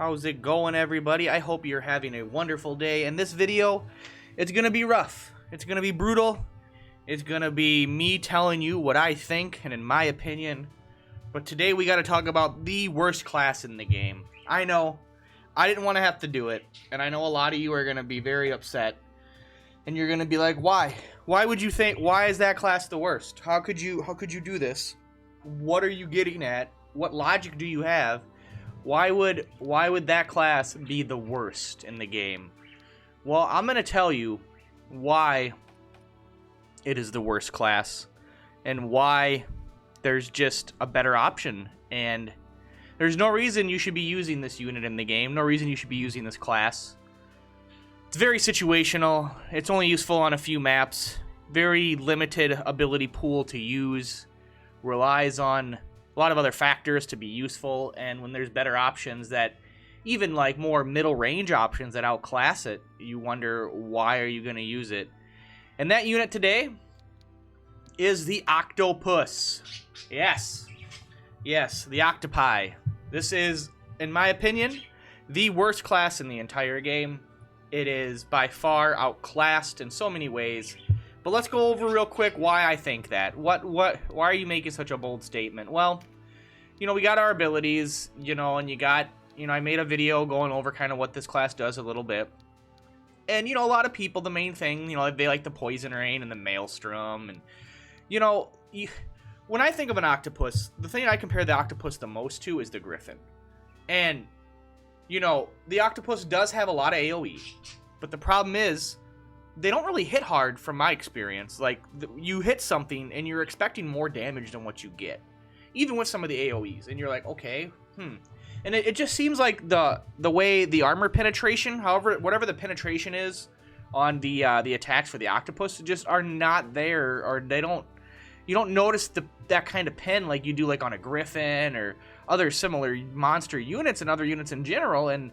How's it going, everybody? I hope you're having a wonderful day. In this video, it's gonna be rough. It's gonna be brutal. It's gonna be me telling you what I think and in my opinion. But today we gotta talk about the worst class in the game. I know, I didn't want to have to do it, and I know a lot of you are gonna be very upset. And you're gonna be like, why? Why would you think? Why is that class the worst? How could you do this? What are you getting at? What logic do you have? Why would that class be the worst in the game? Well, I'm going to tell you why it is the worst class and why there's just a better option, and there's no reason you should be using this unit in the game, no reason you should be using this class. It's very situational. It's only useful on a few maps. Very limited ability pool to use. Relies on a lot of other factors to be useful, and when there's better options that even like more middle range options that outclass it, you wonder why are you going to use it. And that unit today is the octopus. Yes, the octopi. This is, in my opinion, the worst class in the entire game. It is by far outclassed in so many ways. But let's go over real quick why I think that. Why are you making such a bold statement? Well, you know, we got our abilities, you know, and you got, you know, I made a video going over kind of what this class does a little bit. And, you know, a lot of people, the main thing, you know, they like the Poison Rain and the Maelstrom. And, you know, when I think of an octopus, the thing I compare the octopus the most to is the Griffin. And, you know, the octopus does have a lot of AoE. But the problem is, they don't really hit hard from my experience. Like, you hit something and you're expecting more damage than what you get, even with some of the AoEs, and you're like, okay, and it just seems like the way the armor penetration, whatever the penetration is on the attacks for the octopus, just are not there, or you don't notice that kind of pen like you do like on a Griffin or other similar monster units and other units in general. And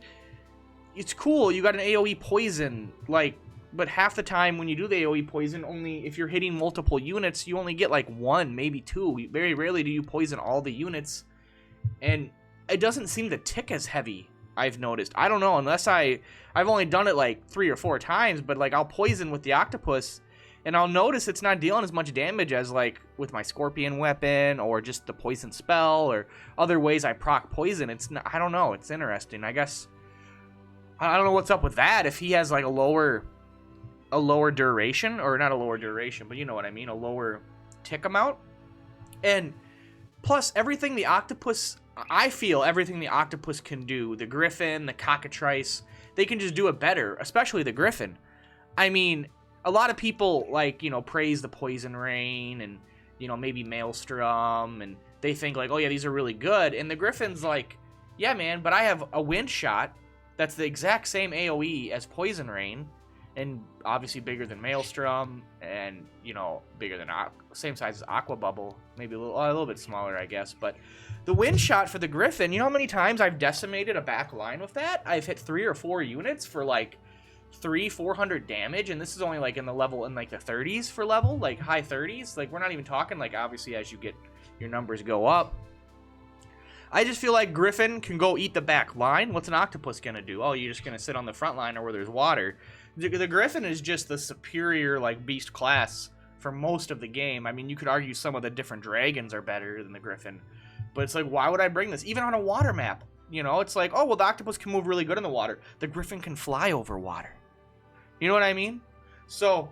it's cool, you got an AoE poison, like, but half the time when you do the AoE poison, only if you're hitting multiple units, you only get like one, maybe two. Very rarely do you poison all the units. And it doesn't seem to tick as heavy, I've noticed. I don't know, unless I've only done it like 3 or 4 times, but like I'll poison with the octopus, and I'll notice it's not dealing as much damage as like with my scorpion weapon or just the poison spell or other ways I proc poison. It's not, I don't know, it's interesting. I guess, I don't know what's up with that. If he has like a lower duration, or not a lower duration, but you know what I mean, a lower tick amount. And plus everything the octopus, I feel everything the octopus can do, the Griffin, the cockatrice, they can just do it better, especially the Griffin. I mean, a lot of people, like, you know, praise the Poison Rain and, you know, maybe Maelstrom, and they think like, oh yeah, these are really good. And the Griffin's like, yeah man, but I have a wind shot that's the exact same AoE as Poison Rain, and obviously bigger than Maelstrom, and, you know, bigger than same size as Aqua Bubble, maybe a little bit smaller, I guess. But the wind shot for the Griffin, you know how many times I've decimated a back line with that? I've hit 3 or 4 units for like 400 damage, and this is only like in like the 30s for level, like high 30s. Like, we're not even talking like, obviously as you get your numbers go up. I just feel like Griffin can go eat the back line. What's an octopus gonna do? Oh, you're just gonna sit on the front line or where there's water. The Griffin is just the superior, like, beast class for most of the game. I mean, you could argue some of the different dragons are better than the Griffin, but it's like, why would I bring this? Even on a water map, you know, it's like, oh, well, the octopus can move really good in the water. The Griffin can fly over water. You know what I mean? So,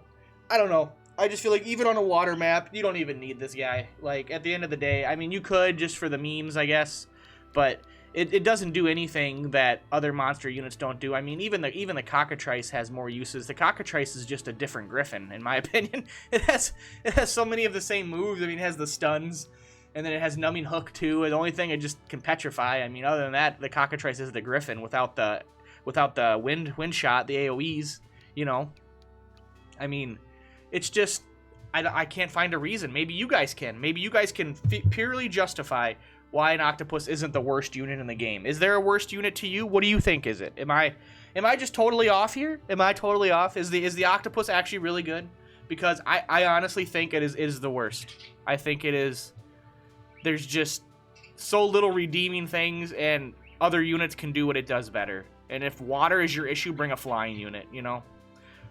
I don't know. I just feel like even on a water map, you don't even need this guy. Like, at the end of the day, I mean, you could just for the memes, I guess, but it doesn't do anything that other monster units don't do. I mean, even the cockatrice has more uses. The cockatrice is just a different Griffin, in my opinion. It has so many of the same moves. I mean, it has the stuns, and then it has numbing hook too. And the only thing it just can petrify. I mean, other than that, the cockatrice is the Griffin without the wind shot, the AoEs. You know, I mean, it's just, I can't find a reason. Maybe you guys can. Maybe you guys can purely justify why an octopus isn't the worst unit in the game. Is there a worst unit to you? What do you think is it? Am I just totally off here? Am I totally off? Is the octopus actually really good? Because I honestly think it is the worst. I think it is. There's just so little redeeming things, and other units can do what it does better. And if water is your issue, bring a flying unit, you know?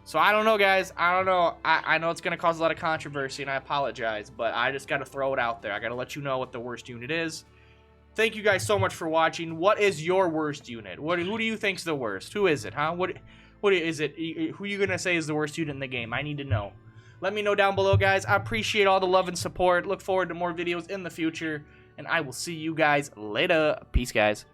So I don't know, guys. I don't know. I know it's going to cause a lot of controversy, and I apologize, but I just got to throw it out there. I got to let you know what the worst unit is. Thank you guys so much for watching. What is your worst unit? Who do you think's the worst? Who is it, huh? What is it? Who are you going to say is the worst unit in the game? I need to know. Let me know down below, guys. I appreciate all the love and support. Look forward to more videos in the future, and I will see you guys later. Peace, guys.